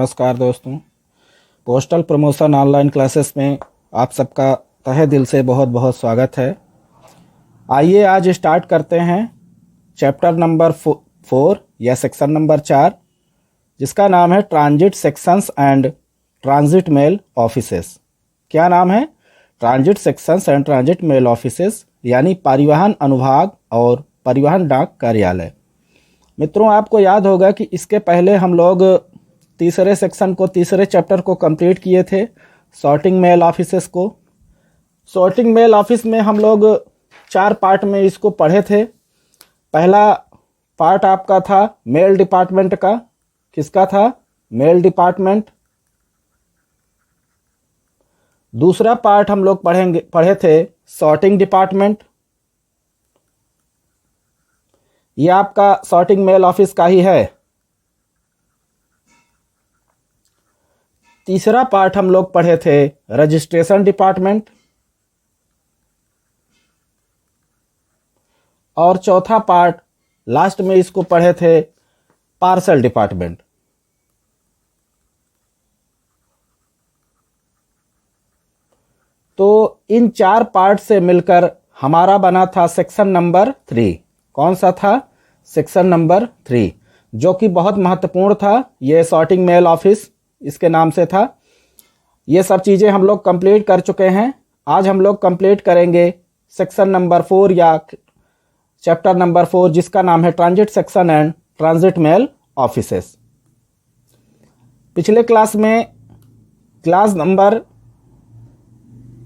नमस्कार दोस्तों, postal promotion online classes में आप सबका तहे दिल से बहुत बहुत स्वागत है। आइए आज स्टार्ट करते हैं चैप्टर नंबर 4 या सेक्शन नंबर 4, जिसका नाम है transit sections and transit mail offices. क्या नाम है? Transit sections and transit mail offices, यानी परिवहन अनुभाग और परिवहन डाक कार्यालय। मित्रों, आपको याद होगा कि इसके पहले हम लोग तीसरे चैप्टर को कंप्लीट किए थे, सॉर्टिंग मेल ऑफिसेस को। सॉर्टिंग मेल ऑफिस में हम लोग 4 पार्ट में इसको पढ़े थे। पहला पार्ट आपका था मेल डिपार्टमेंट का। किसका था? Mail department. दूसरा पार्ट हम लोग पढ़े थे सॉर्टिंग डिपार्टमेंट। यह आपका सॉर्टिंग मेल ऑफिस का ही है। तीसरा पार्ट हम लोग पढ़े थे रजिस्ट्रेशन डिपार्टमेंट। और चौथा पार्ट लास्ट में इसको पढ़े थे पार्सल डिपार्टमेंट। तो इन 4 पार्ट से मिलकर हमारा बना था सेक्शन नंबर 3। कौन सा था? सेक्शन नंबर 3, जो कि बहुत महत्वपूर्ण था। ये सॉर्टिंग मेल ऑफिस इसके नाम से था। ये सब चीज़ें हम लोग कंप्लीट कर चुके हैं। आज हम लोग कंप्लीट करेंगे सेक्शन नंबर 4 या चैप्टर नंबर 4, जिसका नाम है transit section and transit mail offices. पिछले क्लास में क्लास नंबर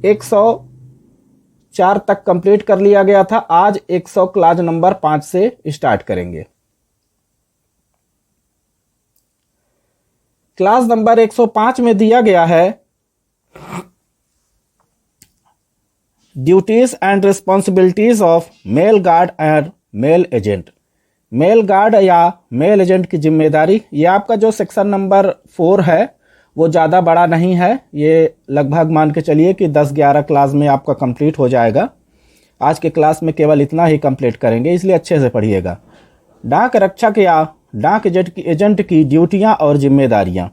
104 तक कंप्लीट कर लिया गया था। आज 100 क्लास नंबर 5 से स्टार्ट करेंगे। क्लास नंबर 105 में दिया गया है duties and responsibilities of mail guard and mail agent. Mail guard या मेल एजेंट की जिम्मेदारी। ये आपका जो सेक्शन नंबर 4 है वो ज़्यादा बड़ा नहीं है। ये लगभग मान के चलिए कि 10-11 क्लास में आपका कंप्लीट हो जाएगा। आज के क्लास में केवल इतना ही कंप्लीट करेंगे, इसलिए अच्छे से पढ़िएगा। डाक रक्षक या डाक एजेंट की ड्यूटियां और जिम्मेदारियां।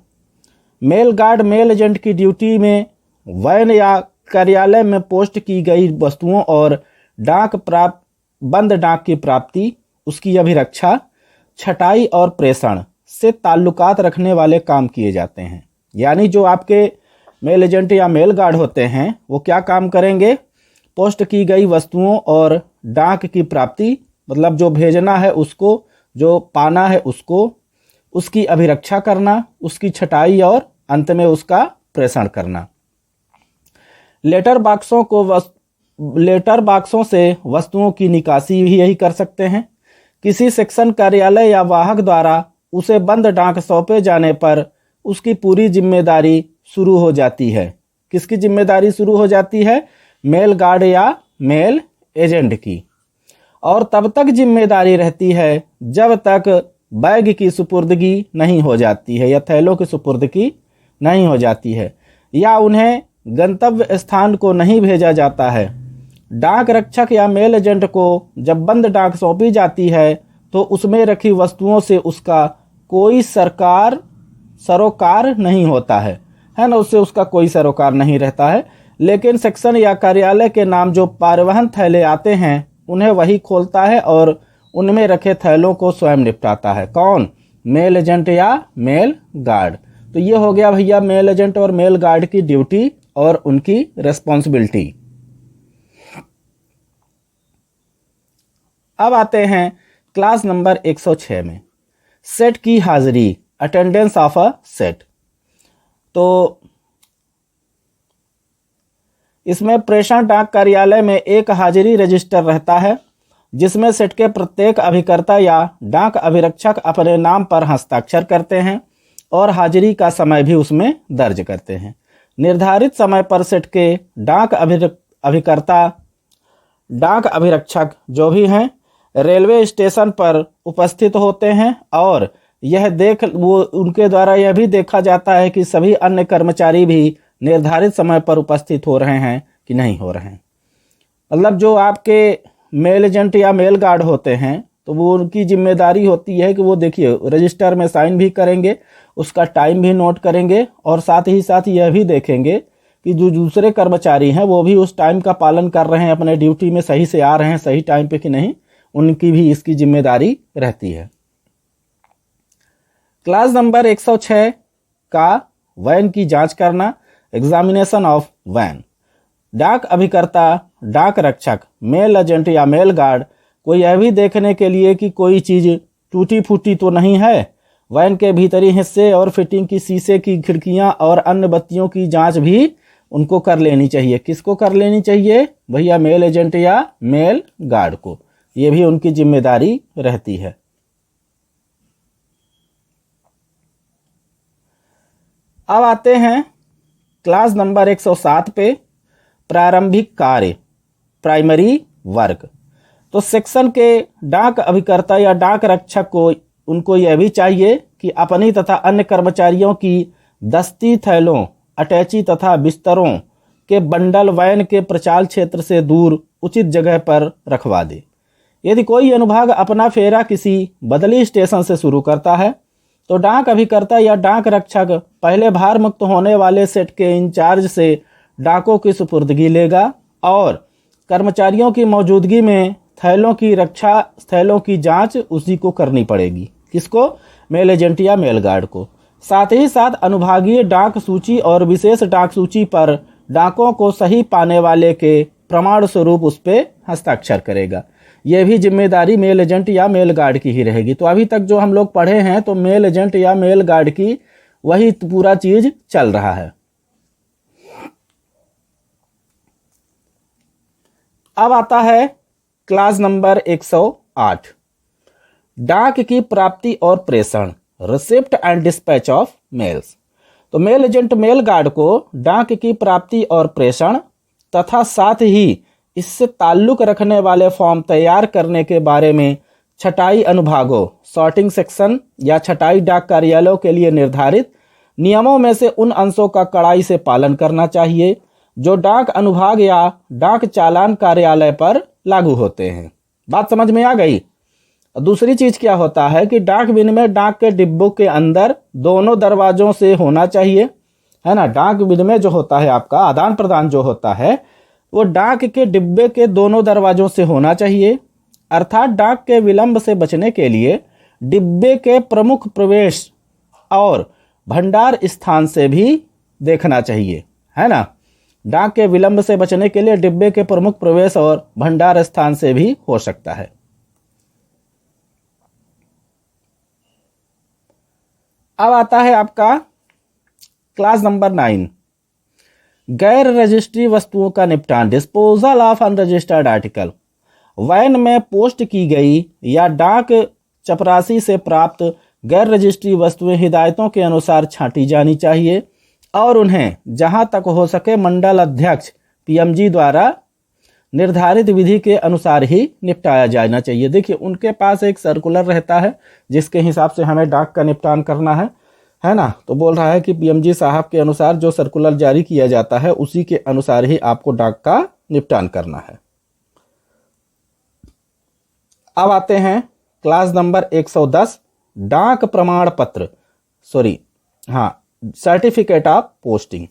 मेल गार्ड मेल एजेंट की ड्यूटी में वैन या कार्यालय में पोस्ट की गई वस्तुओं और बंद डाक की प्राप्ति, उसकी अभिरक्षा, छटाई और प्रेषण से ताल्लुकात रखने वाले काम किए जाते हैं। यानी जो आपके मेल एजेंट या मेल गार्ड होते हैं वो क्या काम करेंगे? पोस्ट की गई वस्तुओं और डाक की प्राप्ति, मतलब जो भेजना है उसको, जो पाना है उसको, उसकी अभिरक्षा करना, उसकी छटाई और अंत में उसका प्रेषण करना। लेटर बॉक्सों से वस्तुओं की निकासी भी यही कर सकते हैं। किसी सेक्शन कार्यालय या वाहक द्वारा उसे बंद डाक सौंपे जाने पर उसकी पूरी जिम्मेदारी शुरू हो जाती है। किसकी जिम्मेदारी शुरू हो जाती है? मेल गार्ड या मेल एजेंट की। और तब तक जिम्मेदारी रहती है जब तक बैग की सुपुर्दगी नहीं हो जाती है या थैलों की सुपुर्दगी नहीं हो जाती है या उन्हें गंतव्य स्थान को नहीं भेजा जाता है। डाक रक्षक या मेल एजेंट को जब बंद डाक सौंपी जाती है तो उसमें रखी वस्तुओं से उसका कोई सरोकार नहीं होता है ना, उससे उसका कोई सरोकार नहीं रहता है। लेकिन सेक्शन या कार्यालय के नाम जो परिवहन थैले आते हैं उन्हें वही खोलता है और उनमें रखे थैलों को स्वयं निपटाता है। कौन? मेल एजेंट या मेल गार्ड। तो ये हो गया भैया मेल एजेंट और मेल गार्ड की ड्यूटी और उनकी रिस्पॉन्सिबिलिटी। अब आते हैं क्लास नंबर 106 में, सेट की हाजिरी, अटेंडेंस ऑफ अ सेट। तो इसमें प्रेषण डाक कार्यालय में एक हाजिरी रजिस्टर रहता है जिसमें सेट के प्रत्येक अभिकर्ता या डाक अभिरक्षक अपने नाम पर हस्ताक्षर करते हैं और हाजिरी का समय भी उसमें दर्ज करते हैं। निर्धारित समय पर सेट के डाक अभिकर्ता, डाक अभिरक्षक जो भी हैं, रेलवे स्टेशन पर उपस्थित होते हैं और उनके द्वारा यह भी देखा जाता है कि सभी अन्य कर्मचारी भी निर्धारित समय पर उपस्थित हो रहे हैं कि नहीं हो रहे हैं। मतलब जो आपके मेल एजेंट या मेल गार्ड होते हैं तो वो उनकी जिम्मेदारी होती है कि वो देखिए रजिस्टर में साइन भी करेंगे, उसका टाइम भी नोट करेंगे और साथ ही साथ यह भी देखेंगे कि जो दूसरे कर्मचारी हैं वो भी उस टाइम का पालन कर रहे हैं, अपने ड्यूटी में सही से आ रहे हैं सही टाइम पे कि नहीं, उनकी भी इसकी जिम्मेदारी रहती है। क्लास नंबर 106 का वैन की जांच करना, एग्जामिनेशन ऑफ वैन। डाक अभिकर्ता, डाक रक्षक, मेल एजेंट या मेल गार्ड को यह भी देखने के लिए कि कोई चीज़ टूटी फूटी तो नहीं है, वैन के भीतरी हिस्से और फिटिंग की शीशे की खिड़कियां और अन्य बत्तियों की जांच भी उनको कर लेनी चाहिए। किसको कर लेनी चाहिए भैया? मेल एजेंट या मेल गार्ड को, ये भी उनकी जिम्मेदारी रहती है। अब आते हैं क्लास नंबर 107 पे, प्रारंभिक कार्य, प्राइमरी वर्क। तो सेक्शन के डाक अभिकर्ता या डाक रक्षक को उनको यह भी चाहिए कि अपनी तथा अन्य कर्मचारियों की दस्ती थैलों, अटैची तथा बिस्तरों के बंडल वैन के प्रचाल क्षेत्र से दूर उचित जगह पर रखवा दे। यदि कोई अनुभाग अपना फेरा किसी बदली स्टेशन से शुरू करता है तो डाक अभिकर्ता या डाक रक्षक पहले भार मुक्त होने वाले सेट के इंचार्ज से डाकों की सुपुर्दगी लेगा और कर्मचारियों की मौजूदगी में थैलों की रक्षा, थैलों की जांच उसी को करनी पड़ेगी। किसको? मेल एजेंट या मेल गार्ड को। साथ ही साथ अनुभागीय डाक सूची और विशेष डाक सूची पर डाकों को सही पाने वाले के प्रमाण स्वरूप उस पर हस्ताक्षर करेगा। यह भी जिम्मेदारी मेल एजेंट या मेल गार्ड की ही रहेगी। तो अभी तक जो हम लोग पढ़े हैं तो मेल एजेंट या मेल गार्ड की वही पूरा चीज चल रहा है। अब आता है क्लास नंबर 108, डाक की प्राप्ति और प्रेषण, receipt and dispatch of males. तो मेल एजेंट मेल गार्ड को डाक की प्राप्ति और प्रेषण तथा साथ ही इससे ताल्लुक रखने वाले फॉर्म तैयार करने के बारे में छटाई अनुभागों, सॉर्टिंग सेक्शन या छटाई डाक कार्यालयों के लिए निर्धारित नियमों में से उन अंशों का कड़ाई से पालन करना चाहिए जो डाक अनुभाग या डाक चालान कार्यालय पर लागू होते हैं। बात समझ में आ गई? दूसरी चीज क्या होता है कि डाक विनिमय डाक के डिब्बों के अंदर दोनों दरवाजों से होना चाहिए, है ना। डाक विनिमय जो होता है आपका आदान प्रदान जो होता है वो डाक के डिब्बे के दोनों दरवाजों से होना चाहिए। अर्थात डाक के विलंब से बचने के लिए डिब्बे के प्रमुख प्रवेश और भंडार स्थान से भी देखना चाहिए, है ना। डाक के विलंब से बचने के लिए डिब्बे के प्रमुख प्रवेश और भंडार स्थान से भी हो सकता है। अब आता है आपका क्लास नंबर 9, गैर रजिस्ट्री वस्तुओं का निपटान, disposal of unregistered article. Van में पोस्ट की गई या डाक चपरासी से प्राप्त गैर रजिस्ट्री वस्तुएं हिदायतों के अनुसार छांटी जानी चाहिए और उन्हें जहां तक हो सके मंडल अध्यक्ष पीएमजी द्वारा निर्धारित विधि के अनुसार ही निपटाया जाना चाहिए। देखिए उनके पास एक सर्कुलर रहता है जिसके हिसाब से हमें डाक का निपटान करना है ना। तो बोल रहा है कि पीएमजी साहब के अनुसार जो सर्कुलर जारी किया जाता है उसी के अनुसार ही आपको डाक का निपटान करना है। अब आते हैं क्लास नंबर 110, डाक प्रमाण पत्र, सर्टिफिकेट ऑफ पोस्टिंग।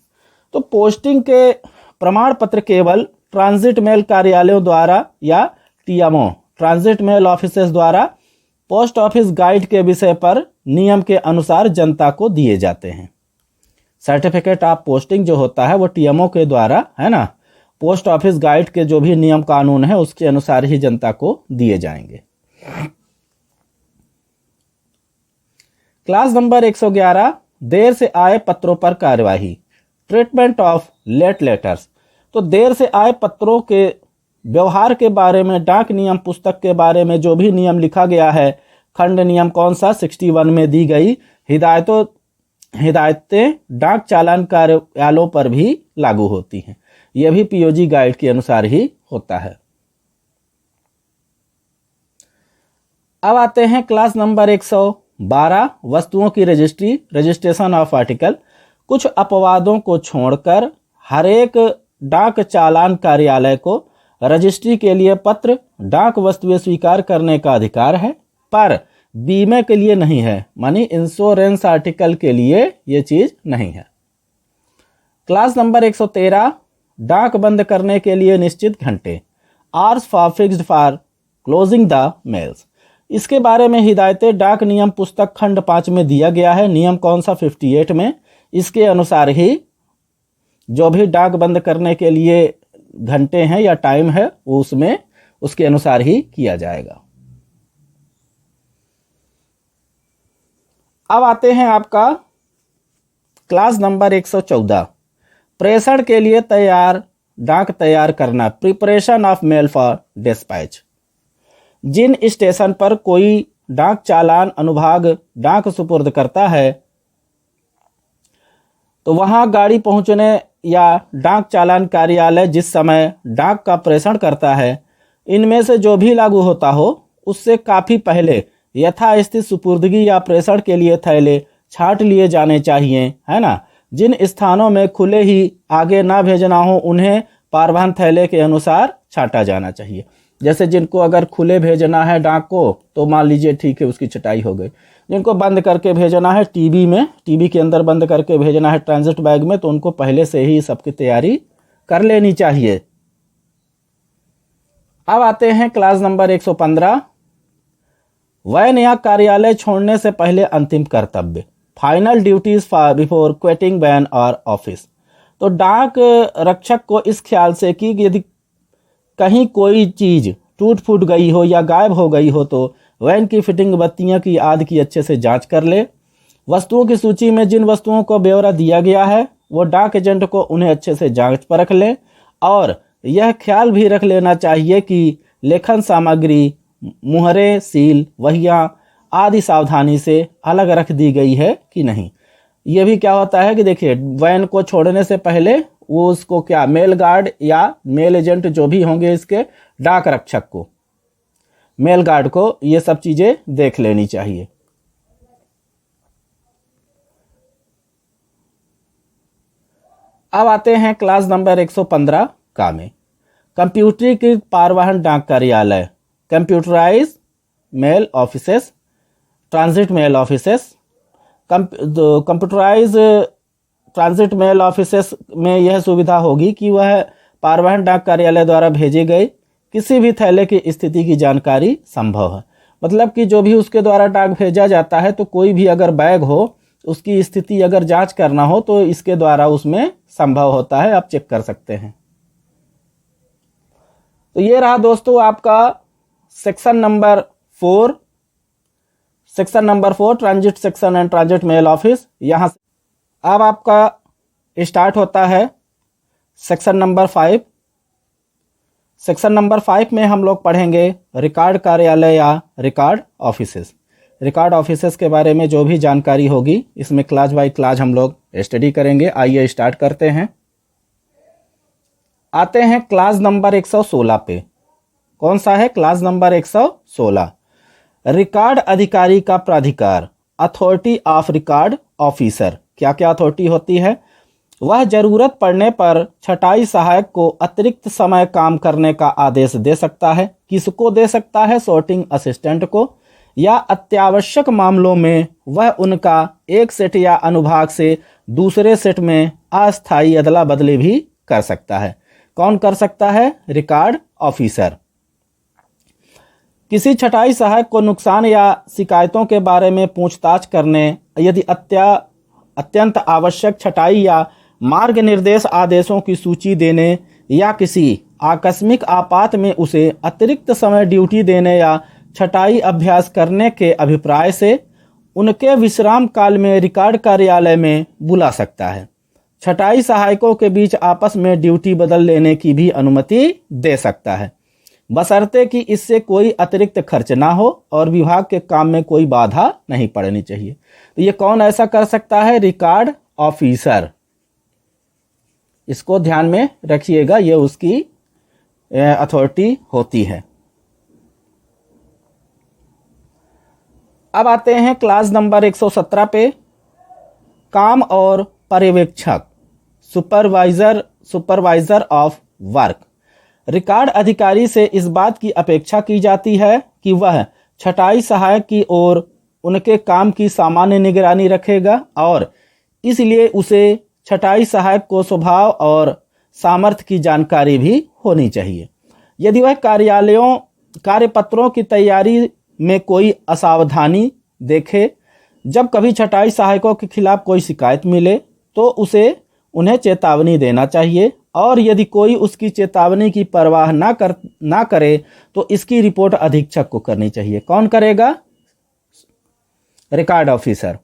तो पोस्टिंग के प्रमाण पत्र केवल ट्रांजिट मेल कार्यालयों द्वारा या टीएमओ, ट्रांजिट मेल ऑफिसेस द्वारा पोस्ट ऑफिस गाइड के विषय पर नियम के अनुसार जनता को दिए जाते हैं। सर्टिफिकेट ऑफ पोस्टिंग जो होता है वो टीएमओ के द्वारा, है ना, पोस्ट ऑफिस गाइड के जो भी नियम कानून है उसके अनुसार ही जनता को दिए जाएंगे। क्लास नंबर 111, देर से आए पत्रों पर कार्यवाही, ट्रीटमेंट ऑफ लेट लेटर्स। तो देर से आए पत्रों के व्यवहार के बारे में डाक नियम पुस्तक के बारे में जो भी नियम लिखा गया है, खंड नियम कौन सा 61 में दी गई हिदायतें डाक चालान कार्यालयों पर भी लागू होती हैं। यह भी पीओजी गाइड के अनुसार ही होता है। अब आते हैं क्लास नंबर 112, वस्तुओं की रजिस्ट्री, रजिस्ट्रेशन ऑफ आर्टिकल। कुछ अपवादों को छोड़कर हर एक डाक चालान कार्यालय को रजिस्ट्री के लिए पत्र, डाक वस्तुएं स्वीकार करने का अधिकार है, पर बीमे के लिए नहीं है, मानी इंश्योरेंस आर्टिकल के लिए ये चीज नहीं है। क्लास नंबर 113, डाक बंद करने के लिए निश्चित घंटे, hours for fixed for closing the mails. इसके बारे में हिदायतें डाक नियम पुस्तक खंड 5 में दिया गया है। नियम कौन सा? 58 में। इसके अनुसार ही जो भी डाक बंद करने के लिए घंटे हैं या टाइम है वो उसमें उसके अनुसार ही किया जाएगा। अब आते हैं आपका क्लास नंबर 114, प्रेषण के लिए तैयार डाक तैयार करना, preparation of mail for dispatch. जिन स्टेशन पर कोई डाक चालान अनुभाग डाक सुपुर्द करता है तो वहां गाड़ी पहुंचने या डाक चालान कार्यालय जिस समय डाक का प्रेषण करता है, इनमें से जो भी लागू होता हो उससे काफी पहले यथास्थित सुपुर्दगी या प्रेषण के लिए थैले छांट लिए जाने चाहिए, है ना। जिन स्थानों में खुले ही आगे ना भेजना हो उन्हें पारवहन थैले के अनुसार छांटा जाना चाहिए। जैसे जिनको अगर खुले भेजना है डाक को तो मान लीजिए ठीक है, उसकी छटाई हो गई। जिनको बंद करके भेजना है टीबी में, टीबी के अंदर बंद करके भेजना है ट्रांजिट बैग में, तो उनको पहले से ही सबकी तैयारी कर लेनी चाहिए। अब आते हैं क्लास नंबर 115, वैन या कार्यालय छोड़ने से पहले अंतिम कर्तव्य, final duties for before quitting van और ऑफिस। तो डाक रक्षक को इस ख्याल से कि यदि कहीं कोई चीज टूट फूट गई हो या गायब हो गई हो तो वैन की फिटिंग, बत्तियां की आदि की अच्छे से जांच कर ले। वस्तुओं की सूची में जिन वस्तुओं को ब्यौरा दिया गया है वो डाक एजेंट को उन्हें अच्छे से जांच परख ले, और यह ख्याल भी रख लेना चाहिए कि लेखन सामग्री, मुहरे, सील, वहियां आदि सावधानी से अलग रख दी गई है कि नहीं। ये भी क्या होता है कि देखिए वैन को छोड़ने से पहले वो उसको क्या, मेल गार्ड या मेल एजेंट जो भी होंगे इसके डाक रक्षक को, मेल गार्ड को ये सब चीजें देख लेनी चाहिए। अब आते हैं क्लास नंबर 115 का में, कंप्यूटरीकृत पारवहन डाक कार्यालय, computerise mail offices, transit mail offices. Computerise transit mail offices में यह सुविधा होगी कि वह पारवहन डाक कार्यालय द्वारा भेजे गए किसी भी थैले की स्थिति की जानकारी संभव है। मतलब कि जो भी उसके द्वारा डाक भेजा जाता है तो कोई भी अगर बैग हो उसकी स्थिति अगर जांच करना हो तो इसके द्वारा उसमें संभव होता है, आप चेक कर सकते हैं। तो ये रहा दोस्तों आपका section number 4, transit section and transit mail office. यहां से अब आपका स्टार्ट होता है सेक्शन नंबर 5। सेक्शन नंबर 5 में हम लोग पढ़ेंगे रिकॉर्ड कार्यालय या रिकॉर्ड ऑफिसेस। रिकॉर्ड ऑफिसेस के बारे में जो भी जानकारी होगी इसमें क्लास बाय क्लास हम लोग स्टडी करेंगे। आइए स्टार्ट करते हैं। आते हैं क्लास नंबर 116 पे। कौन सा है? क्लास नंबर 116, रिकॉर्ड अधिकारी का प्राधिकार, अथॉरिटी ऑफ रिकॉर्ड ऑफिसर। क्या क्या अथॉरिटी होती है? वह जरूरत पड़ने पर छटाई सहायक को अतिरिक्त समय काम करने का आदेश दे सकता है। किसको दे सकता है? सॉर्टिंग असिस्टेंट को। या अत्यावश्यक मामलों में वह उनका एक सेट या अनुभाग से दूसरे सेट में अस्थायी अदला बदली भी कर सकता है। कौन कर सकता है? Record officer. किसी छटाई सहायक को नुकसान या शिकायतों के बारे में पूछताछ करने, यदि अत्यंत आवश्यक छटाई या मार्ग निर्देश आदेशों की सूची देने या किसी आकस्मिक आपात में उसे अतिरिक्त समय ड्यूटी देने या छटाई अभ्यास करने के अभिप्राय से उनके विश्राम काल में रिकॉर्ड कार्यालय में बुला सकता है। छटाई सहायकों के बीच आपस में ड्यूटी बदल लेने की भी अनुमति दे सकता है, बशर्ते कि इससे कोई अतिरिक्त खर्च ना हो और विभाग के काम में कोई बाधा नहीं पड़नी चाहिए। तो ये कौन ऐसा कर सकता है? Record officer. इसको ध्यान में रखिएगा, ये उसकी अथॉरिटी होती है। अब आते हैं क्लास नंबर 117 पे, काम और पर्यवेक्षक, सुपरवाइजर ऑफ वर्क। रिकॉर्ड अधिकारी से इस बात की अपेक्षा की जाती है कि वह छटाई सहायक की ओर उनके काम की सामान्य निगरानी रखेगा और इसलिए उसे छटाई सहायक को स्वभाव और सामर्थ्य की जानकारी भी होनी चाहिए। यदि वह कार्यपत्रों की तैयारी में कोई असावधानी देखे, जब कभी छटाई सहायकों के खिलाफ कोई शिकायत मिले तो उसे उन्हें चेतावनी देना चाहिए और यदि कोई उसकी चेतावनी की परवाह ना करे तो इसकी रिपोर्ट अधीक्षक को करनी चाहिए। कौन करेगा? Record officer.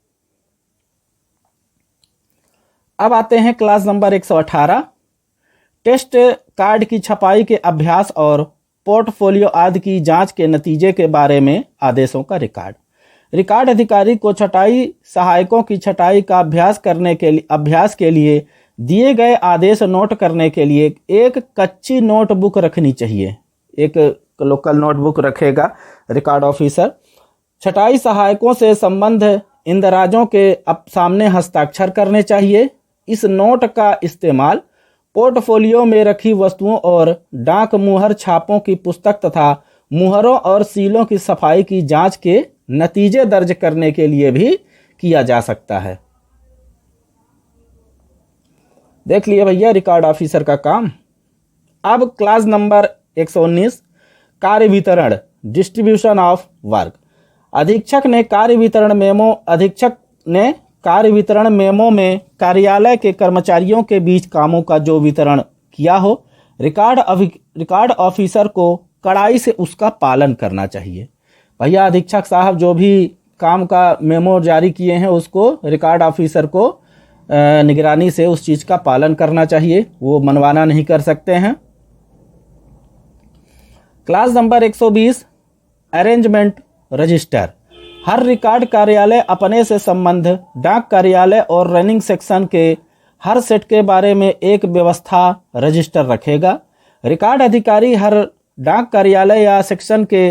अब आते हैं क्लास नंबर 118, टेस्ट कार्ड की छपाई के अभ्यास और पोर्टफोलियो आदि की जांच के नतीजे के बारे में आदेशों का रिकॉर्ड। रिकॉर्ड अधिकारी को छटाई सहायकों की छटाई का अभ्यास के लिए दिए गए आदेश नोट करने के लिए एक कच्ची नोटबुक रखनी चाहिए। एक लोकल नोटबुक रखेगा रिकॉर्ड ऑफिसर। छटाई सहायकों से संबंध इंदराजों के सामने हस्ताक्षर करने चाहिए। इस नोट का इस्तेमाल पोर्टफोलियो में रखी वस्तुओं और डाक मुहर छापों की पुस्तक तथा मुहरों और सीलों की सफाई की जांच के नतीजे दर्ज करने के लिए भी किया जा सकता है। देख लिए भैया रिकॉर्ड ऑफिसर का काम। अब क्लास नंबर 119, कार्य वितरण, डिस्ट्रीब्यूशन ऑफ वर्क। अधीक्षक ने कार्य वितरण मेमो में कार्यालय के कर्मचारियों के बीच कामों का जो वितरण किया हो, रिकॉर्ड ऑफिसर को कड़ाई से उसका पालन करना चाहिए। भैया अधीक्षक साहब जो भी काम का मेमो जारी किए हैं उसको रिकॉर्ड ऑफिसर को निगरानी से उस चीज का पालन करना चाहिए, वो मनवाना नहीं कर सकते हैं। Class number 120, arrangement register. हर रिकॉर्ड कार्यालय अपने से संबंध डाक कार्यालय और रनिंग सेक्शन के हर सेट के बारे में एक व्यवस्था रजिस्टर रखेगा। रिकॉर्ड अधिकारी हर डाक कार्यालय या सेक्शन के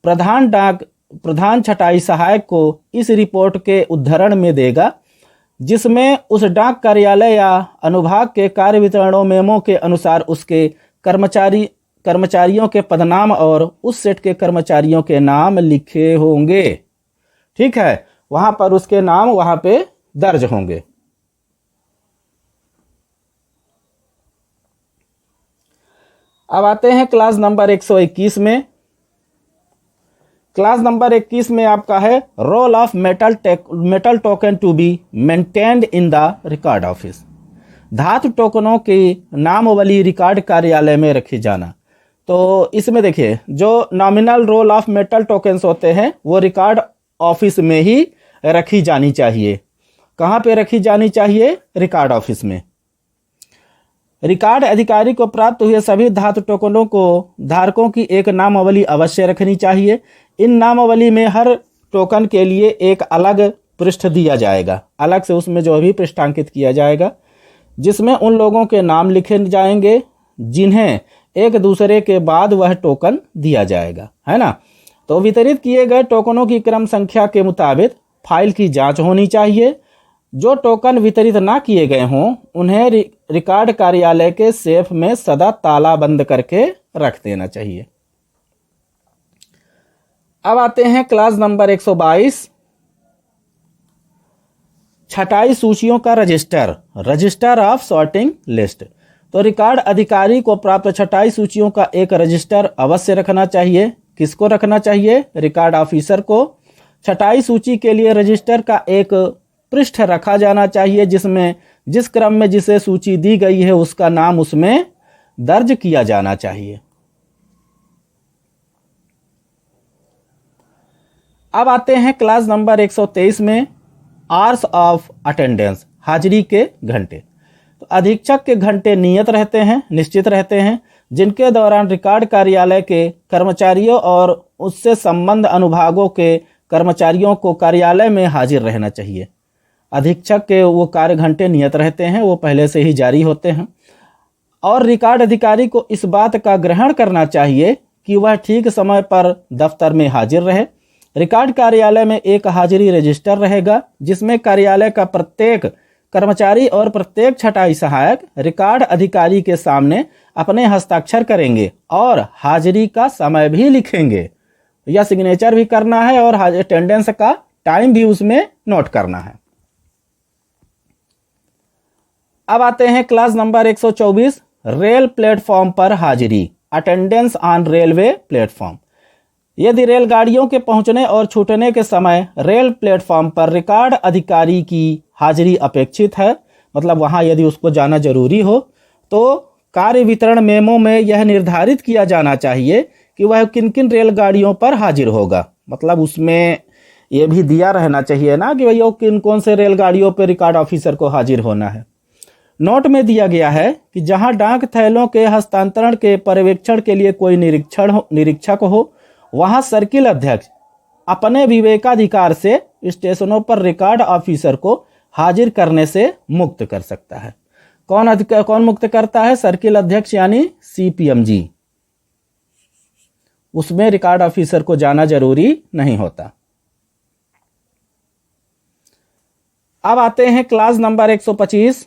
प्रधान छटाई सहायक को इस रिपोर्ट के उद्धरण में देगा, जिसमें उस डाक कार्यालय या अनुभाग के कार्य वितरणों मेमो के अनुसार उसके कर्मचारियों के पदनाम और उस सेट के कर्मचारियों के नाम लिखे होंगे। ठीक है, वहां पर उसके नाम वहां पे दर्ज होंगे। अब आते हैं क्लास नंबर 121 में। क्लास नंबर 21 में आपका है roll of metal token to be maintained in the record office. धातु टोकनों की नामावली रिकॉर्ड कार्यालय में रखी जाना। तो इसमें देखिए जो nominal roll of metal tokens होते हैं वो रिकॉर्ड ऑफिस में ही रखी जानी चाहिए। कहाँ पे रखी जानी चाहिए? रिकॉर्ड ऑफिस में। रिकॉर्ड अधिकारी को प्राप्त हुए सभी धातु टोकनों को धारकों की एक नामावली अवश्य रखनी चाहिए। इन नामावली में हर टोकन के लिए एक अलग पृष्ठ दिया जाएगा, अलग से उसमें जो भी पृष्ठांकित किया जाएगा, जिसमें उन लोगों के नाम लिखे जाएंगे जिन्हें एक दूसरे के बाद वह टोकन दिया जाएगा, है ना। तो वितरित किए गए टोकनों की क्रम संख्या के मुताबिक फाइल की जांच होनी चाहिए। जो टोकन वितरित ना किए गए हों उन्हें रिकॉर्ड कार्यालय के सेफ में सदा ताला बंद करके रख देना चाहिए। अब आते हैं क्लास नंबर 122, छटाई सूचियों का रजिस्टर ऑफ सॉर्टिंग लिस्ट। तो रिकॉर्ड अधिकारी को प्राप्त छटाई सूचियों का एक रजिस्टर अवश्य रखना चाहिए। किसको रखना चाहिए? रिकॉर्ड ऑफिसर को। छटाई सूची के लिए रजिस्टर का एक पृष्ठ रखा जाना चाहिए जिसमें जिस क्रम में जिसे सूची दी गई है उसका नाम उसमें दर्ज किया जाना चाहिए। अब आते हैं क्लास नंबर 123 में आवर्स ऑफ अटेंडेंस, हाजिरी के घंटे। तो अधीक्षक के घंटे निश्चित रहते हैं जिनके दौरान रिकॉर्ड कार्यालय के कर्मचारियों और उससे संबंध अनुभागों के कर्मचारियों को कार्यालय में हाजिर रहना चाहिए। अधीक्षक के वो कार्य घंटे नियत रहते हैं, वो पहले से ही जारी होते हैं। और रिकॉर्ड अधिकारी को इस बात का ग्रहण करना चाहिए कि वह ठीक समय पर दफ्तर में हाजिर रहे। रिकॉर्ड कार्यालय में एक हाजिरी रजिस्टर रहेगा जिसमें कार्यालय का प्रत्येक कर्मचारी और प्रत्येक छटाई सहायक रिकॉर्ड अधिकारी के सामने अपने हस्ताक्षर करेंगे और हाजिरी का समय भी लिखेंगे। या सिग्नेचर भी करना है और अटेंडेंस का टाइम भी उसमें नोट करना है। अब आते हैं क्लास नंबर 124, रेल प्लेटफॉर्म पर हाजिरी, अटेंडेंस ऑन रेलवे प्लेटफॉर्म। यदि रेलगाड़ियों के पहुंचने और छूटने के समय रेल प्लेटफॉर्म पर रिकॉर्ड अधिकारी की हाजिरी अपेक्षित है, मतलब वहां यदि उसको जाना जरूरी हो, तो कार्य वितरण मेमो में यह निर्धारित किया जाना चाहिए कि वह किन किन रेलगाड़ियों पर हाजिर होगा। मतलब उसमें यह भी दिया रहना चाहिए ना कि भैया किन कौन से रेलगाड़ियों पर रिकॉर्ड ऑफिसर को हाजिर होना है। नोट में दिया गया है कि जहां डाक थैलों के हस्तांतरण के पर्यवेक्षण के लिए कोई निरीक्षक हो, वहां सर्किल अध्यक्ष अपने विवेकाधिकार से स्टेशनों पर रिकॉर्ड ऑफिसर को हाजिर करने से मुक्त कर सकता है। कौन मुक्त करता है? सर्किल अध्यक्ष यानी सीपीएमजी। उसमें रिकॉर्ड ऑफिसर को जाना जरूरी नहीं होता। अब आते हैं क्लास नंबर 125,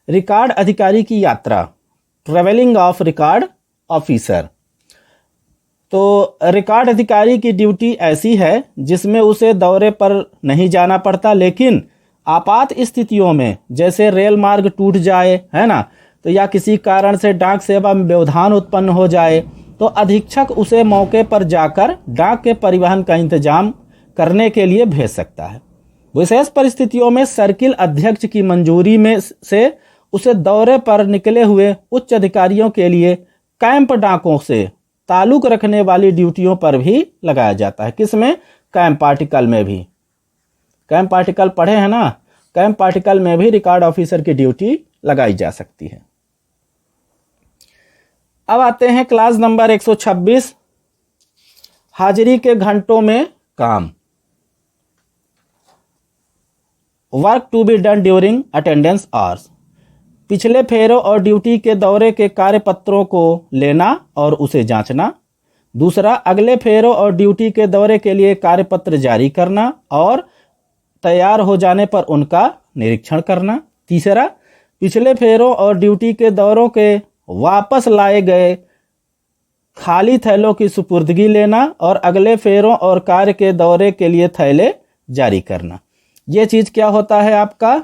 रिकॉर्ड अधिकारी की यात्रा, ट्रेवलिंग ऑफ रिकॉर्ड ऑफिसर। तो रिकॉर्ड अधिकारी की ड्यूटी ऐसी है जिसमें उसे दौरे पर नहीं जाना पड़ता, लेकिन आपात स्थितियों में, जैसे रेल मार्ग टूट जाए, है ना, तो या किसी कारण से डाक सेवा में व्यवधान उत्पन्न हो जाए, तो अधीक्षक उसे मौके पर जाकर डाक के परिवहन का इंतजाम करने के लिए भेज सकता है। विशेष परिस्थितियों में सर्किल अध्यक्ष की मंजूरी में से उसे दौरे पर निकले हुए उच्च अधिकारियों के लिए कैंप डाकों से ताल्लुक रखने वाली ड्यूटियों पर भी लगाया जाता है। किसमें? कैंप आर्टिकल में भी। कैंप आर्टिकल पढ़े हैं ना, कैंप आर्टिकल में भी रिकॉर्ड ऑफिसर की ड्यूटी लगाई जा सकती है। अब आते हैं क्लास नंबर 126, हाजिरी के घंटों में काम, work to be done during attendance hours. पिछले फेरों और ड्यूटी के दौरे के कार्यपत्रों को लेना और उसे जांचना। दूसरा, अगले फेरों और ड्यूटी के दौरे के लिए कार्यपत्र जारी करना और तैयार हो जाने पर उनका निरीक्षण करना। तीसरा, पिछले फेरों और ड्यूटी के दौरों के वापस लाए गए खाली थैलों की सुपुर्दगी लेना और अगले फेरों और कार्य के दौरे के लिए थैले जारी करना। ये चीज क्या होता है आपका?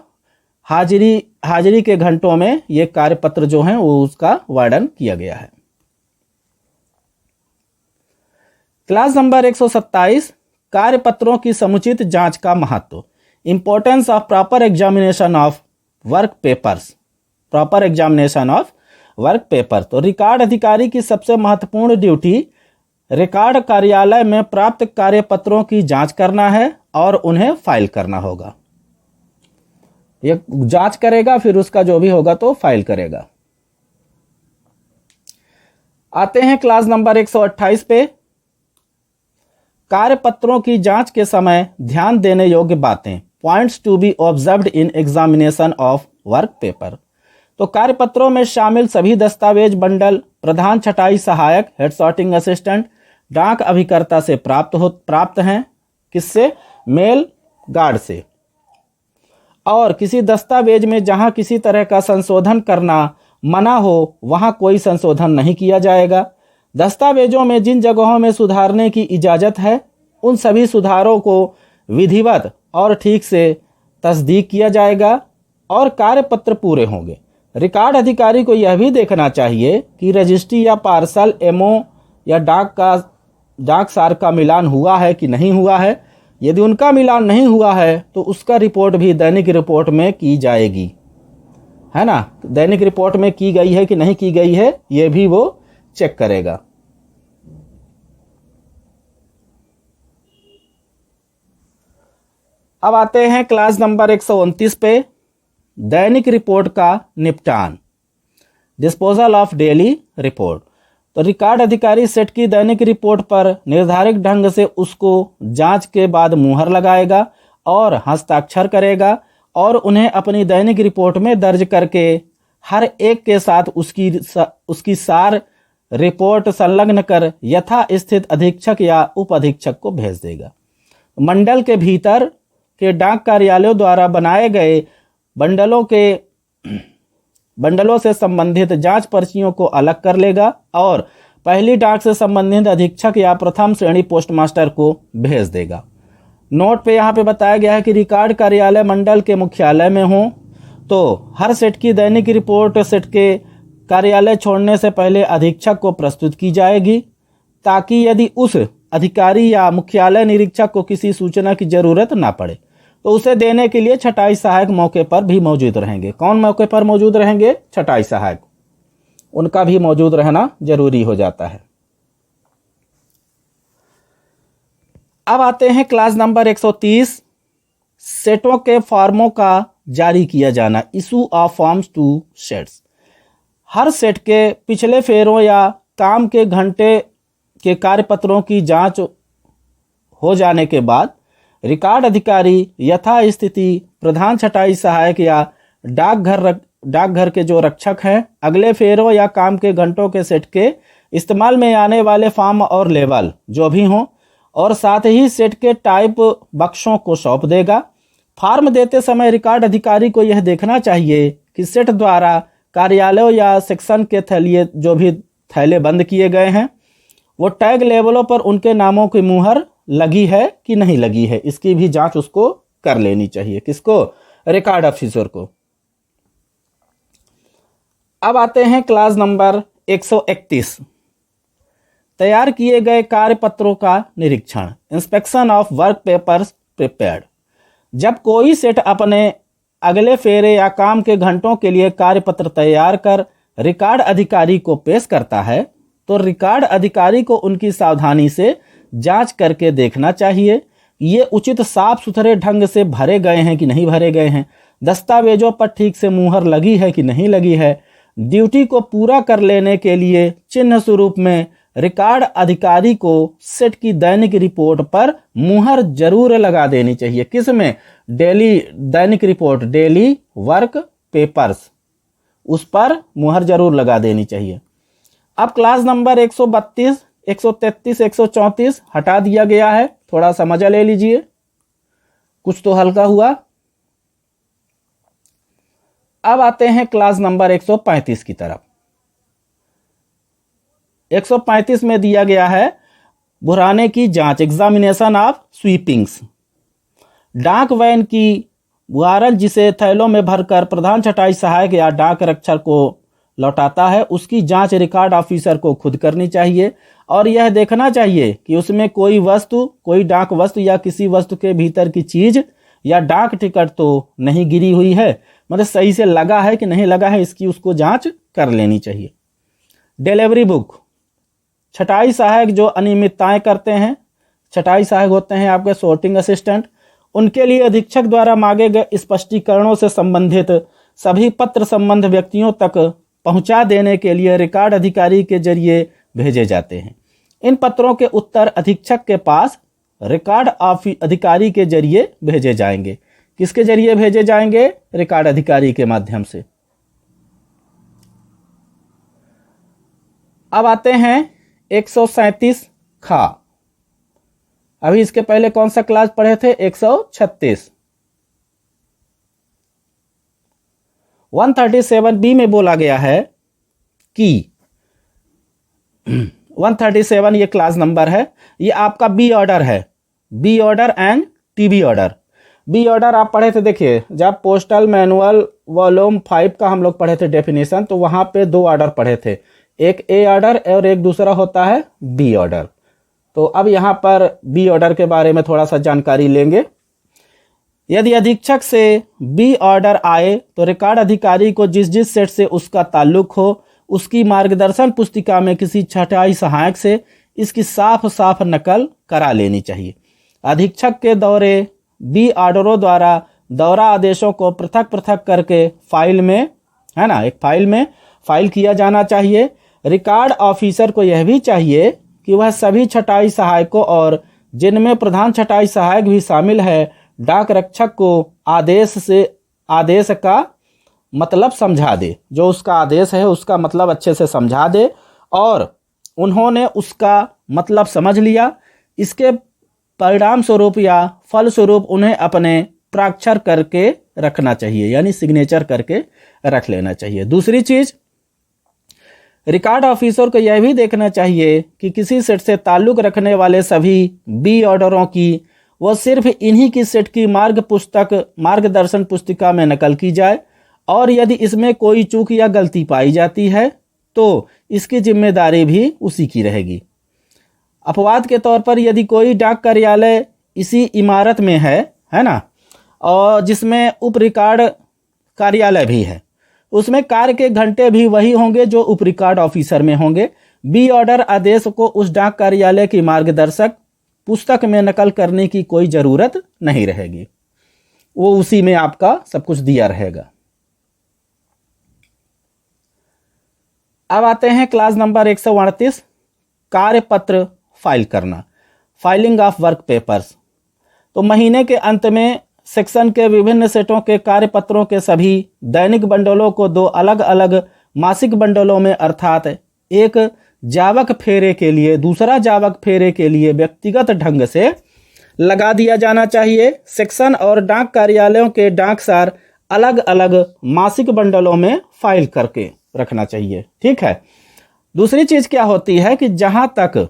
हाजिरी के घंटों में ये कार्यपत्र जो हैं वो उसका वर्णन किया गया है। क्लास नंबर 127, कार्यपत्रों की समुचित जांच का महत्व, importance of proper examination of work papers, proper examination of work paper. तो रिकॉर्ड अधिकारी की सबसे महत्वपूर्ण ड्यूटी रिकॉर्ड कार्यालय में प्राप्त कार्यपत्रों की जांच करना है और उन्हें फाइल करना होगा। ये जांच करेगा, फिर उसका जो भी होगा तो फाइल करेगा। आते हैं क्लास नंबर 128 पे, कार्यपत्रों की जांच के समय ध्यान देने योग्य बातें, points to be observed in examination of work paper. तो कार्यपत्रों में शामिल सभी दस्तावेज बंडल प्रधान छटाई सहायक, हेड सॉर्टिंग असिस्टेंट, डाक अभिकर्ता से प्राप्त हैं। किससे? मेल गार्ड से। और किसी दस्तावेज में जहां किसी तरह का संशोधन करना मना हो, वहां कोई संशोधन नहीं किया जाएगा। दस्तावेजों में जिन जगहों में सुधारने की इजाजत है, उन सभी सुधारों को विधिवत और ठीक से तस्दीक किया जाएगा और कार्यपत्र पूरे होंगे। रिकॉर्ड अधिकारी को यह भी देखना चाहिए कि रजिस्ट्री या पार्सल, एमओ या डाक सार का मिलान हुआ है कि नहीं हुआ है। यदि उनका मिलान नहीं हुआ है तो उसका रिपोर्ट भी दैनिक रिपोर्ट में की जाएगी, है ना। दैनिक रिपोर्ट में की गई है कि नहीं की गई है, यह भी वो चेक करेगा। अब आते हैं क्लास नंबर 129 पे, दैनिक रिपोर्ट का निपटान, डिस्पोजल ऑफ डेली रिपोर्ट। तो रिकॉर्ड अधिकारी सेट की दैनिक रिपोर्ट पर निर्धारित ढंग से उसको जांच के बाद मुहर लगाएगा और हस्ताक्षर करेगा और उन्हें अपनी दैनिक रिपोर्ट में दर्ज करके हर एक के साथ उसकी सार रिपोर्ट संलग्न कर यथा स्थित अधीक्षक या उप अधीक्षक को भेज देगा। मंडल के भीतर के डाक कार्यालयों द्वारा बनाए गए बंडलों से संबंधित जांच पर्चियों को अलग कर लेगा और पहली डाक से संबंधित अधीक्षक या प्रथम श्रेणी पोस्टमास्टर को भेज देगा। नोट पे यहाँ पे बताया गया है कि रिकॉर्ड कार्यालय मंडल के मुख्यालय में हो तो हर सेट की दैनिक रिपोर्ट सेट के कार्यालय छोड़ने से पहले अधीक्षक को प्रस्तुत की जाएगी, ताकि यदि उस अधिकारी या मुख्यालय निरीक्षक को किसी सूचना की जरूरत ना पड़े तो उसे देने के लिए छटाई सहायक मौके पर भी मौजूद रहेंगे। कौन मौके पर मौजूद रहेंगे? छटाई सहायक, उनका भी मौजूद रहना जरूरी हो जाता है। अब आते हैं क्लास नंबर 130, सेटों के फॉर्मों का जारी किया जाना, issue of forms two sets. Her set के पिछले फेरों या काम के घंटे के कार्यपत्रों की जांच हो जाने के बाद रिकॉर्ड अधिकारी यथा स्थिति प्रधान छटाई सहायक या डाकघर के जो रक्षक हैं अगले फेरों या काम के घंटों के सेट के इस्तेमाल में आने वाले फॉर्म और लेबल जो भी हों और साथ ही सेट के टाइप बक्सों को सौंप देगा। फॉर्म देते समय रिकॉर्ड अधिकारी को यह देखना चाहिए कि सेट द्वारा कार्यालयों या सेक्शन के थैलिए जो भी थैले बंद किए गए हैं वो टैग लेबलों पर उनके नामों की मुहर लगी है कि नहीं लगी है, इसकी भी जांच उसको कर लेनी चाहिए। किसको? रिकॉर्ड ऑफिसर को। अब आते हैं क्लास नंबर 131, तैयार किए गए कार्यपत्रों का निरीक्षण, inspection of work papers prepared. जब कोई सेट अपने अगले फेरे या काम के घंटों के लिए कार्यपत्र तैयार कर रिकॉर्ड अधिकारी को पेश करता है तो रिकॉर्ड अधिकारी को उनकी सावधानी से जांच करके देखना चाहिए ये उचित साफ सुथरे ढंग से भरे गए हैं कि नहीं भरे गए हैं, दस्तावेजों पर ठीक से मुहर लगी है कि नहीं लगी है। ड्यूटी को पूरा कर लेने के लिए चिन्ह स्वरूप में रिकॉर्ड अधिकारी को सेट की दैनिक रिपोर्ट पर मुहर जरूर लगा देनी चाहिए। किस में? दैनिक रिपोर्ट, डेली वर्क पेपर्स, उस पर मुहर जरूर लगा देनी चाहिए। अब क्लास नंबर 132, 133, 134 हटा दिया गया है, थोड़ा सा मजा ले लीजिए, कुछ तो हल्का हुआ। अब आते हैं क्लास नंबर 135 की तरफ। 135 में दिया गया है बुराने की जांच, एग्जामिनेशन ऑफ स्वीपिंग्स। डाक वैन की बुआरल जिसे थैलों में भरकर प्रधान छटाई सहायक या डाक रक्षक को लौटाता है उसकी जांच रिकॉर्ड ऑफिसर को खुद करनी चाहिए और यह देखना चाहिए कि उसमें कोई वस्तु, कोई डाक वस्तु या किसी वस्तु के भीतर की चीज या डाक टिकट तो नहीं गिरी हुई है, मतलब सही से लगा है कि नहीं लगा है, इसकी उसको जांच कर लेनी चाहिए। डिलीवरी बुक, छटाई सहायक जो अनियमितताएं करते हैं, छटाई सहायक होते हैं आपके सॉर्टिंग असिस्टेंट, उनके लिए अधीक्षक द्वारा मांगे गए स्पष्टीकरणों से संबंधित सभी पत्र संबंध व्यक्तियों तक पहुंचा देने के लिए रिकॉर्ड अधिकारी के जरिए भेजे जाते हैं। इन पत्रों के उत्तर अधीक्षक के पास रिकॉर्ड अधिकारी के जरिए भेजे जाएंगे। किसके जरिए भेजे जाएंगे? रिकॉर्ड अधिकारी के माध्यम से। अब आते हैं 137 खा। अभी इसके पहले कौन सा क्लास पढ़े थे? 136। 137 में बोला गया है कि 137 ये क्लास नंबर है, ये आपका बी ऑर्डर है, B order and TB order. B order आप पढ़े थे, देखिए जब पोस्टल मैनुअल वॉल्यूम 5 का हम लोग पढ़े थे डेफिनेशन, तो वहां पे 2 ऑर्डर पढ़े थे, एक ए ऑर्डर और एक दूसरा होता है बी ऑर्डर। तो अब यहाँ पर बी ऑर्डर के बारे में थोड़ा सा जानकारी लेंगे। यदि अधीक्षक से बी ऑर्डर आए तो रिकॉर्ड अधिकारी को जिस जिस सेट से उसका ताल्लुक हो उसकी मार्गदर्शन पुस्तिका में किसी छटाई सहायक से इसकी साफ साफ नकल करा लेनी चाहिए। अधीक्षक के दौरे बी ऑर्डरों द्वारा दौरा आदेशों को पृथक पृथक करके फाइल में, है ना, एक फाइल में फाइल किया जाना चाहिए। रिकॉर्ड ऑफिसर को यह भी चाहिए कि वह सभी छटाई सहायकों और जिनमें प्रधान छटाई सहायक भी शामिल है डाक रक्षक को आदेश का मतलब समझा दे, जो उसका आदेश है उसका मतलब अच्छे से समझा दे और उन्होंने उसका मतलब समझ लिया, इसके परिणाम स्वरूप या फल स्वरूप उन्हें अपने प्राक्षर करके रखना चाहिए, यानी सिग्नेचर करके रख लेना चाहिए। दूसरी चीज, रिकॉर्ड ऑफिसर को यह भी देखना चाहिए कि किसी सेट से ताल्लुक रखने वाले सभी बी ऑर्डरों की वो सिर्फ इन्हीं की सेट की मार्गदर्शन पुस्तिका में नकल की जाए, और यदि इसमें कोई चूक या गलती पाई जाती है तो इसकी जिम्मेदारी भी उसी की रहेगी। अपवाद के तौर पर यदि कोई डाक कार्यालय इसी इमारत में है ना, और जिसमें उप रिकॉर्ड कार्यालय भी है, उसमें कार्य के घंटे भी वही होंगे जो उप रिकॉर्ड ऑफिसर में होंगे। बी ऑर्डर आदेश को उस डाक कार्यालय की मार्गदर्शक पुस्तक में नकल करने की कोई जरूरत नहीं रहेगी, वो उसी में आपका सब कुछ दिया रहेगा। अब आते हैं क्लास नंबर 138, कार्यपत्र फाइल करना, फाइलिंग ऑफ वर्क पेपर्स। तो महीने के अंत में सेक्शन के विभिन्न सेटों के कार्यपत्रों के सभी दैनिक बंडलों को दो अलग अलग मासिक बंडलों में, अर्थात एक जावक फेरे के लिए दूसरा जावक फेरे के लिए व्यक्तिगत ढंग से लगा दिया जाना चाहिए। सेक्शन और डाक कार्यालयों के डाकसार अलग अलग मासिक बंडलों में फाइल करके रखना चाहिए, ठीक है। दूसरी चीज क्या होती है कि जहां तक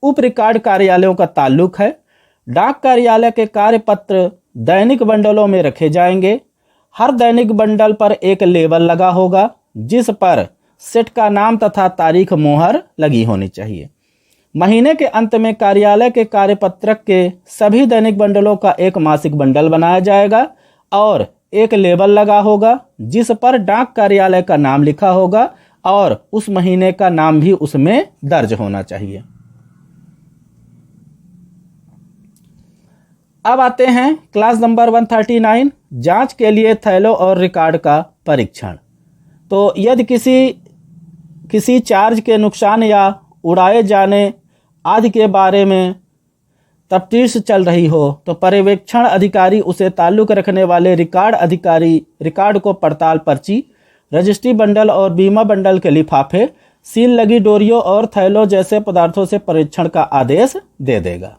उप रिकॉर्ड कार्यालयों का ताल्लुक है, डाक कार्यालय के कार्यपत्र दैनिक बंडलों में रखे जाएंगे। हर दैनिक बंडल पर एक लेबल लगा होगा जिस पर सेट का नाम तथा तारीख मोहर लगी होनी चाहिए। महीने के अंत में कार्यालय के कार्यपत्रक के सभी दैनिक बंडलों का एक मासिक बंडल बनाया जाएगा और एक लेबल लगा होगा जिस पर डाक कार्यालय का नाम लिखा होगा और उस महीने का नाम भी उसमें दर्ज होना चाहिए। अब आते हैं क्लास नंबर 139, जांच के लिए थैलों और रिकॉर्ड का परीक्षण। तो यदि किसी चार्ज के नुकसान या उड़ाए जाने आदि के बारे में तफ्तीश चल रही हो तो पर्यवेक्षण अधिकारी उसे ताल्लुक रखने वाले रिकॉर्ड को पड़ताल पर्ची, रजिस्ट्री बंडल और बीमा बंडल के लिफाफे, सील लगी डोरियों और थैलों जैसे पदार्थों से परीक्षण का आदेश दे देगा।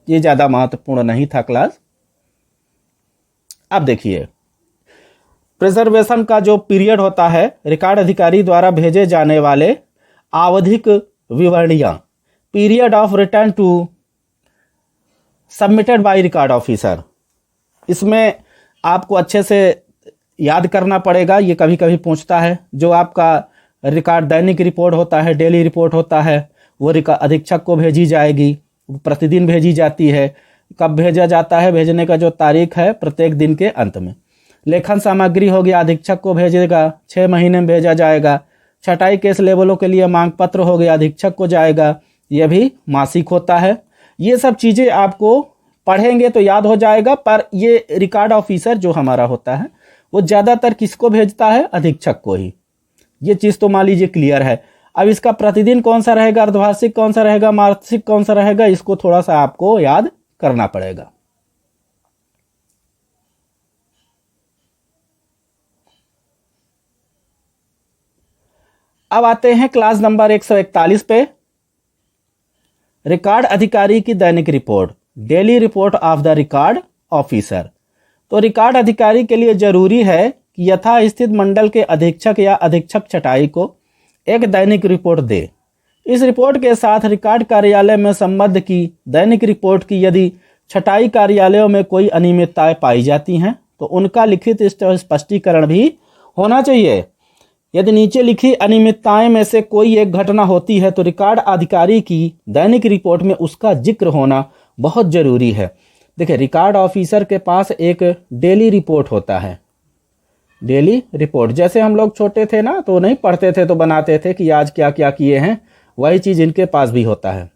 ये ज्यादा महत्वपूर्ण नहीं था क्लास। अब देखिए, प्रिजर्वेशन का जो पीरियड होता है, रिकॉर्ड अधिकारी द्वारा भेजे जाने वाले आवधिक विवरणियां, period of return to submitted by record officer, इसमें आपको अच्छे से याद करना पड़ेगा। ये कभी कभी पूछता है। जो आपका रिकॉर्ड दैनिक रिपोर्ट होता है, डेली रिपोर्ट होता है, वो अधीक्षक को भेजी जाएगी, प्रतिदिन भेजी जाती है। कब भेजा जाता है? भेजने का जो तारीख है प्रत्येक दिन के अंत में। लेखन सामग्री हो गया, अधीक्षक को भेजेगा, 6 महीने में भेजा जाएगा। छटाई केस लेवलों के लिए मांग पत्र हो गया, अधीक्षक को जाएगा, यह भी मासिक होता है। ये सब चीजें आपको पढ़ेंगे तो याद हो जाएगा, पर ये रिकॉर्ड ऑफिसर जो हमारा होता है वो ज्यादातर किसको भेजता है? अधीक्षक को ही। ये चीज तो मान लीजिए क्लियर है। अब इसका प्रतिदिन कौन सा रहेगा, अर्धवार्षिक कौन सा रहेगा, मासिक कौन सा रहेगा, इसको थोड़ा सा आपको याद करना पड़ेगा। अब आते हैं क्लास नंबर 141 पे, रिकॉर्ड अधिकारी की दैनिक report, daily report of the record officer. तो रिकॉर्ड अधिकारी के लिए जरूरी है कि यथास्थित मंडल के अधीक्षक या अधीक्षक छटाई को एक दैनिक रिपोर्ट दे। इस रिपोर्ट के साथ रिकॉर्ड कार्यालय में संबद्ध की दैनिक रिपोर्ट की यदि छटाई कार्यालयों में कोई अनियमितताएं पाई जाती हैं तो उनका लिखित स्पष्टीकरण भी होना चाहिए। यदि नीचे लिखी अनियमितताएं में से कोई एक घटना होती है तो रिकॉर्ड अधिकारी की दैनिक रिपोर्ट में उसका जिक्र होना बहुत जरूरी है। देखिए, रिकॉर्ड ऑफिसर के पास एक डेली रिपोर्ट होता है। डेली रिपोर्ट, जैसे हम लोग छोटे थे ना तो नहीं पढ़ते थे तो बनाते थे कि आज क्या क्या किए हैं, वही चीज इनके पास भी होता है।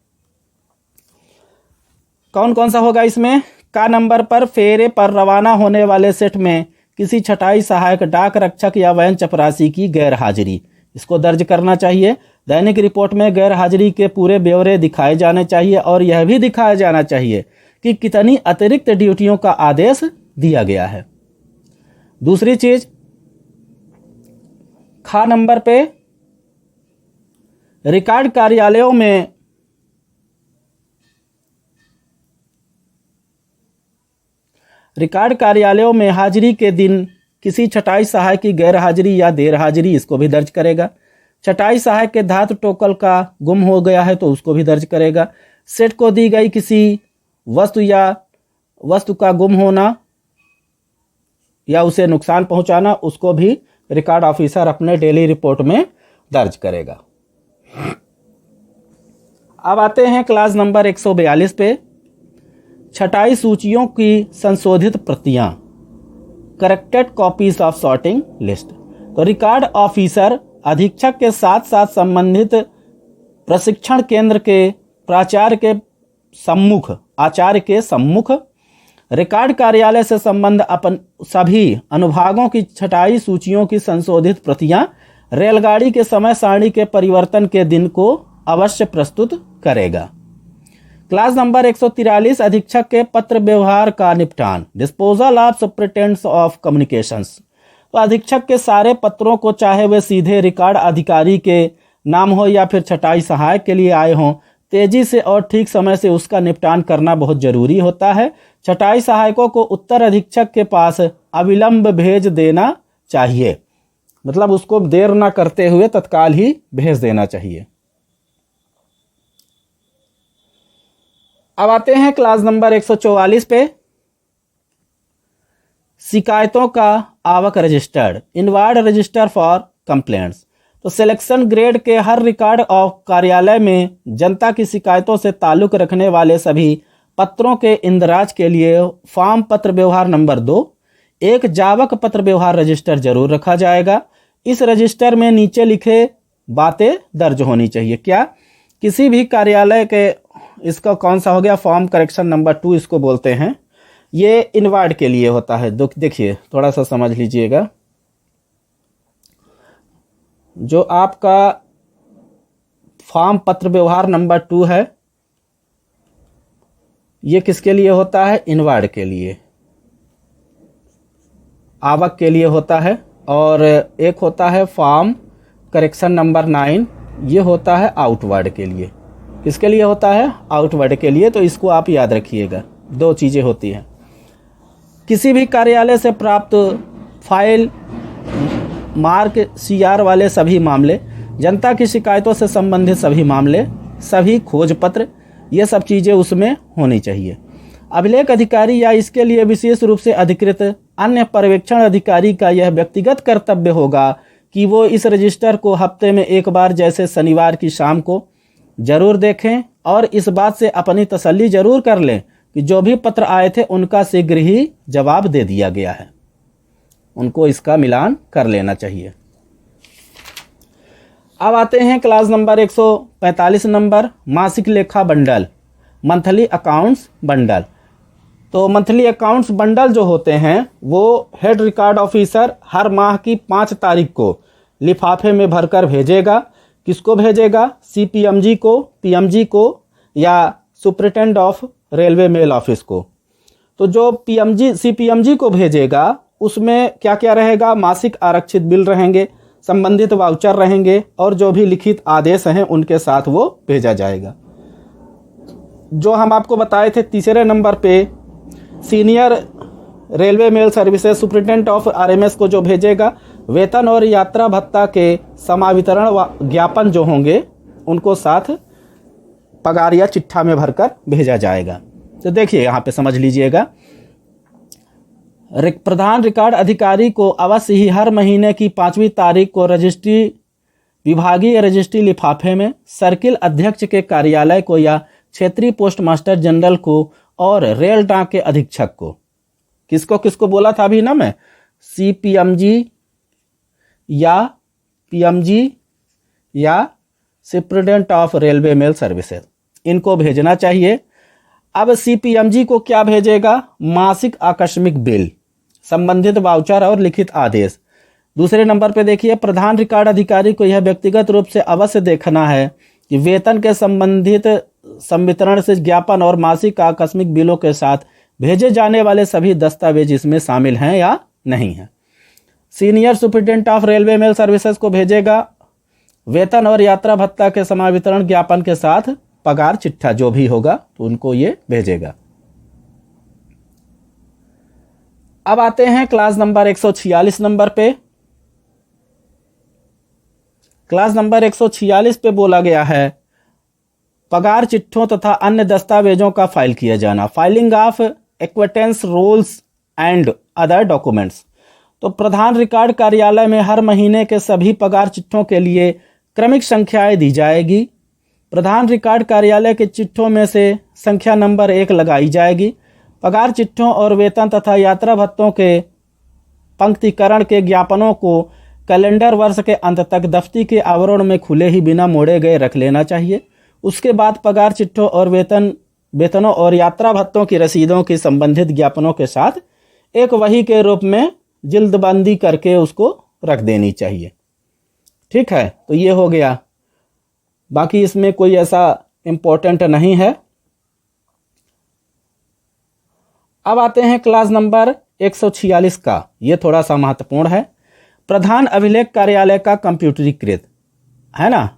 कौन कौन सा होगा इसमें? का नंबर पर फेरे पर रवाना होने वाले सेट में किसी छटाई सहायक, डाक रक्षक या वैन चपरासी की गैर हाजिरी, इसको दर्ज करना चाहिए। दैनिक रिपोर्ट में गैर हाजिरी के पूरे ब्यौरे दिखाए जाने चाहिए और यह भी दिखाया जाना चाहिए कि कितनी अतिरिक्त ड्यूटियों का आदेश दिया गया है। दूसरी चीज, खा नंबर पे रिकॉर्ड कार्यालयों में रिकॉर्ड कार्यालयों में हाजिरी के दिन किसी छटाई सहायक की गैर हाजिरी या देर हाजिरी, इसको भी दर्ज करेगा। छटाई सहायक के धातु टोकल का गुम हो गया है तो उसको भी दर्ज करेगा। सेठ को दी गई किसी वस्तु या वस्तु का गुम होना या उसे नुकसान पहुंचाना, उसको भी रिकॉर्ड ऑफिसर अपने डेली रिपोर्ट में दर्ज करेगा। अब आते हैं क्लास नंबर 142 पे। छटाई सूचियों की संशोधित प्रतियां, corrected copies of sorting list. तो रिकॉर्ड ऑफिसर अधीक्षक के साथ साथ संबंधित प्रशिक्षण केंद्र के प्राचार्य के सम्मुख रिकॉर्ड कार्यालय से संबंध अपन सभी अनुभागों की छटाई सूचियों की संशोधित प्रतियां रेलगाड़ी के समय सारणी के परिवर्तन के दिन को अवश्य प्रस्तुत करेगा। क्लास नंबर 143 अधीक्षक के पत्र व्यवहार का निपटान, disposal of superintendents of communications. तो अधीक्षक के सारे पत्रों को, चाहे वे सीधे रिकॉर्ड अधिकारी के नाम हो या फिर छटाई सहायक के लिए आए हों, तेजी से और ठीक समय से उसका निपटान करना बहुत जरूरी होता है। छटाई सहायकों को उत्तर अधीक्षक के पास अविलंब भेज देना चाहिए, मतलब उसको देर ना करते हुए तत्काल ही भेज देना चाहिए। अब आते हैं क्लास नंबर 144 पे। शिकायतों का आवक registered, inward register for complaints. तो सिलेक्शन ग्रेड के हर रिकॉर्ड ऑफ कार्यालय में जनता की शिकायतों से ताल्लुक रखने वाले सभी पत्रों के इंदराज के लिए फॉर्म पत्र व्यवहार नंबर 2 एक जावक पत्र व्यवहार रजिस्टर जरूर रखा जाएगा। इस रजिस्टर में नीचे लिखे बातें दर्ज होनी चाहिए। क्या? किसी भी कार्यालय के, इसका कौन सा हो गया, फॉर्म करेक्शन नंबर 2 इसको बोलते हैं। ये इनवार्ड के लिए होता है। देखिए थोड़ा सा समझ लीजिएगा। जो आपका फॉर्म पत्र व्यवहार नंबर 2 है, ये किसके लिए होता है? इनवार्ड के लिए, आवक के लिए होता है। और एक होता है फॉर्म करेक्शन नंबर 9, ये होता है आउटवर्ड के लिए। किसके लिए होता है? आउटवर्ड के लिए। तो इसको आप याद रखिएगा, 2 चीज़ें होती हैं। किसी भी कार्यालय से प्राप्त फाइल, मार्क, CR वाले सभी मामले, जनता की शिकायतों से संबंधित सभी मामले, सभी खोज पत्र, ये सब चीज़ें उसमें होनी चाहिए। अभिलेख अधिकारी या इसके लिए विशेष रूप से अधिकृत अन्य पर्यवेक्षण अधिकारी का यह व्यक्तिगत कर्तव्य होगा कि वो इस रजिस्टर को हफ्ते में एक बार, जैसे शनिवार की शाम को, जरूर देखें और इस बात से अपनी तसल्ली जरूर कर लें कि जो भी पत्र आए थे उनका शीघ्र ही जवाब दे दिया गया है। उनको इसका मिलान कर लेना चाहिए। अब आते हैं क्लास नंबर 145 नंबर, मासिक लेखा बंडल, मंथली अकाउंट्स बंडल। तो मंथली अकाउंट्स बंडल जो होते हैं वो हेड रिकॉर्ड ऑफिसर हर माह की 5 तारीख को लिफाफे में भरकर भेजेगा। किसको भेजेगा? CPMG को, PMG को या superintendent of railway mail office को। तो जो CPMG को भेजेगा उसमें क्या क्या रहेगा? मासिक आरक्षित बिल रहेंगे, संबंधित वाउचर रहेंगे और जो भी लिखित आदेश हैं उनके साथ वो भेजा जाएगा। जो हम आपको बताए थे तीसरे नंबर पे, senior railway mail services superintendent of RMS को जो भेजेगा, वेतन और यात्रा भत्ता के समावितरण ज्ञापन जो होंगे उनको साथ पगार या चिट्ठा में भरकर भेजा जाएगा। तो देखिए यहाँ पे समझ लीजिएगा, प्रधान रिकॉर्ड अधिकारी को अवश्य ही हर महीने की 5वीं तारीख को रजिस्ट्री, विभागीय रजिस्ट्री लिफाफे में सर्किल अध्यक्ष के कार्यालय को या क्षेत्रीय पोस्ट मास्टर जनरल को और रेल डाक के अधीक्षक को, किसको किसको बोला था अभी ना मैं, CPMG या PMG या superintendent of railway mail services, इनको भेजना चाहिए। अब CPMG को क्या भेजेगा? मासिक आकस्मिक बिल, संबंधित वाउचर और लिखित आदेश। दूसरे नंबर पे देखिए, प्रधान रिकॉर्ड अधिकारी को यह व्यक्तिगत रूप से अवश्य देखना है कि वेतन के संबंधित संवितरण से ज्ञापन और मासिक आकस्मिक बिलों के साथ भेजे जाने वाले सभी दस्तावेज इसमें शामिल हैं या नहीं हैं। Senior superintendent of railway mail services को भेजेगा वेतन और यात्रा भत्ता के समावितरण ज्ञापन के साथ पगार चिट्ठा जो भी होगा तो उनको ये भेजेगा। अब आते हैं क्लास नंबर 146 नंबर पे। क्लास नंबर 146 पे बोला गया है पगार चिट्ठों तथा अन्य दस्तावेजों का फाइल किया जाना, filing of acquittance rolls and other documents. तो प्रधान रिकॉर्ड कार्यालय में हर महीने के सभी पगार चिट्ठों के लिए क्रमिक संख्याएं दी जाएगी। प्रधान रिकॉर्ड कार्यालय के चिट्ठों में से संख्या नंबर 1 लगाई जाएगी। पगार चिट्ठों और वेतन तथा यात्रा भत्तों के पंक्तिकरण के ज्ञापनों को कैलेंडर वर्ष के अंत तक दफ्ती के आवरण में खुले ही बिना मोड़े गए रख लेना चाहिए। उसके बाद पगार चिट्ठों और वेतनों और यात्रा भत्तों की रसीदों के संबंधित ज्ञापनों के साथ एक वही के रूप में जिल्दबंदी करके उसको रख देनी चाहिए। ठीक है, तो ये हो गया। बाकी इसमें कोई ऐसा इम्पोर्टेंट नहीं है। अब आते हैं क्लास नंबर 146 का, ये थोड़ा सा महत्वपूर्ण है। प्रधान अभिलेख कार्यालय का कंप्यूटरीकृत, है ना,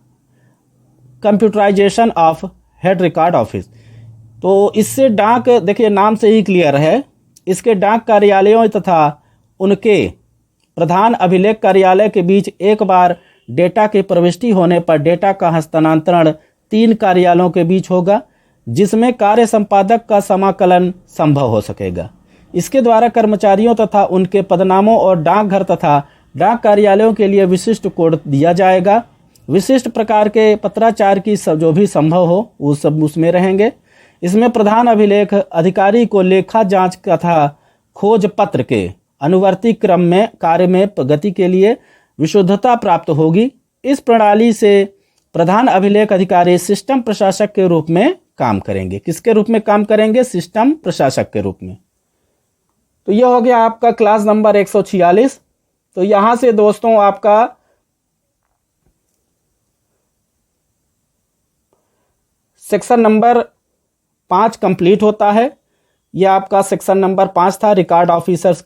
computerisation of head record office. तो इससे डाक, देखिए नाम से ही क्लियर है, इसके डाक कार्यालयों तथा उनके प्रधान अभिलेख कार्यालय के बीच एक बार डेटा की प्रविष्टि होने पर डेटा का हस्तांतरण 3 कार्यालयों के बीच होगा, जिसमें कार्य संपादक का समाकलन संभव हो सकेगा। इसके द्वारा कर्मचारियों तथा उनके पदनामों और डाकघर तथा डाक कार्यालयों के लिए विशिष्ट कोड दिया जाएगा। विशिष्ट प्रकार के पत्राचार की जो भी संभव हो वो सब उसमें रहेंगे। इसमें प्रधान अभिलेख अधिकारी को लेखा जांच तथा खोज पत्र के अनुवर्ती क्रम में कार्य में प्रगति के लिए विशुद्धता प्राप्त होगी। इस प्रणाली से प्रधान अभिलेख अधिकारी सिस्टम प्रशासक के रूप में काम करेंगे। किसके रूप में काम करेंगे? सिस्टम प्रशासक के रूप में। तो यह हो गया आपका क्लास नंबर 146। तो यहां से दोस्तों आपका सेक्शन नंबर 5 कंप्लीट होता है। यह आपका सेक्शन नंबर 5 था। रिकॉर्ड ऑफिसर्स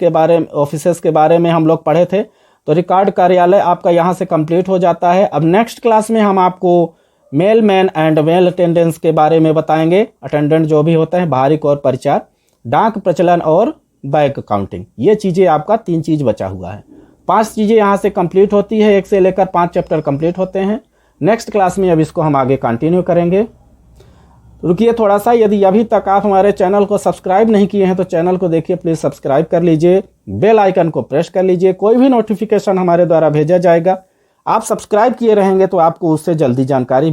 के बारे में हम लोग पढ़े थे। तो रिकॉर्ड कार्यालय आपका यहाँ से कंप्लीट हो जाता है। अब नेक्स्ट क्लास में हम आपको mail man and mail attendance के बारे में बताएंगे। अटेंडेंट जो भी होते हैं, बाहरिक और परिचार, डाक प्रचलन और बैंक काउंटिंग, ये चीज़ें आपका 3 चीज़ बचा हुआ है। 5 चीज़ें यहाँ से कंप्लीट होती है, 1 से लेकर 5 चैप्टर कंप्लीट होते हैं। नेक्स्ट क्लास में अब इसको हम आगे कंटिन्यू करेंगे। रुकिए थोड़ा सा, यदि अभी तक आप हमारे चैनल को सब्सक्राइब नहीं किए हैं तो चैनल को देखिए, प्लीज़ सब्सक्राइब कर लीजिए, बेल आइकन को प्रेस कर लीजिए। कोई भी नोटिफिकेशन हमारे द्वारा भेजा जाएगा, आप सब्सक्राइब किए रहेंगे तो आपको उससे जल्दी जानकारी